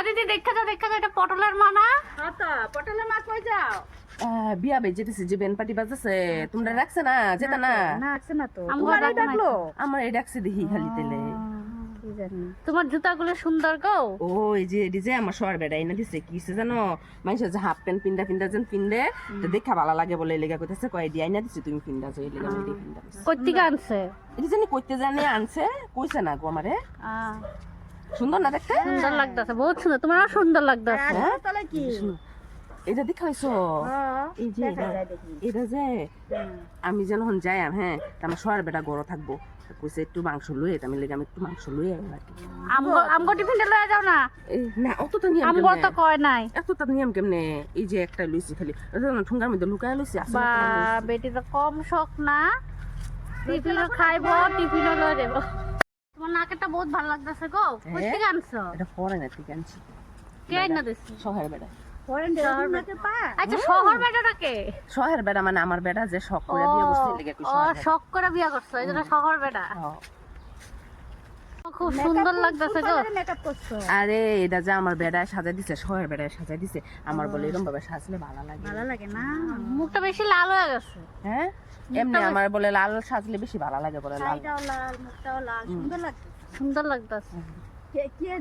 দিদি দেখা যাও এটা পটলের মানা। হ্যাঁ তো পটলের মা কই যাও? বিয়া বে যেতেছে যে বেন পার্টি বাজাছে তোমরা রাখছে না যেটা না না আসছে না তো। আমগো তোমারই ডাকো ডাকলো। আমার এই ডাকছে দেখি খালি তেলে কি জানি। তোমার জুতাগুলো সুন্দর গো। ও এই যে এডি যে আমার শহর বেড়া এনে দিছে কিসে জানো মানুষের যে হাফ প্যান্ট পিন্দা যেন পিন্দে তো দেখা ভালো লাগে বলে লেগা কইতেছে কয় দি আইনা দিছি তুমি পিন্দা যে লেগা আমি পিন্দা কই থেকে আনছে? এডি জানি কইতে জানি আনছে কইছে না গো আমারে সুন্দর না দেখতে সুন্দর লাগতাছে, বহুত সুন্দর। তোমার সুন্দর লাগতাছে। হ্যাঁ তাহলে কি? এটা দেখাইছো হ্যাঁ এই যে দেখা যায় দেখি। এটা যে আমি যেন হন যাই হ্যাঁ আমার শহর বেটা গড় থাকবো কইছে একটু মাংস লই এটা আমি লেগে আমি একটু মাংস লই আর কি আমগো টিফিনটা লয়ে যাও না। এই না অত তো নিয়ম আমগো তো কয় নাই। এত তো নিয়ম কেমনে এই যে একটা লইছি খালি ঠুঙ্গার মধ্যে লুকায় লইছি আসলে বা বেটি তো কম শখ না, টিফিনও খাইবো টিফিনও লয়ে দেবো। তোমার নাকেরটা বহুত ভালো লাগতেছে গো। কই থেকে আনছো? এটা পরে না ঠিক আনছি কে না দিছি? শহর বেটা ফরেন দেওয়ার নাতে পা। আচ্ছা শহর বেটাটাকে? শহর বেটা মানে আমার বেটা যে শখ করে বিয়ে বসতে লেগে কই ও শহর বেটা। শখ করে বিয়া করছো এই জন্য শহর বেটা। হ্যাঁ। খুব সুন্দর লাগতেছে গো। মেকআপ করছো। আরে এটা যে আমার বেড়ায় সাজাই দিছে শহর বেড়ায় সাজাই দিছে আমার বলে এরকম ভাবে সাজলে ভালো লাগে ভালো লাগে না? মুখটা বেশি লাল হয়ে গেছে। হ্যাঁ এমনি আমার বলে লাল সাজলে বেশি ভালো লাগে বলে লাল শাড়িটাও লাল, মুখটাও লাল, সুন্দর লাগছে। সুন্দর লাগতেছে। কে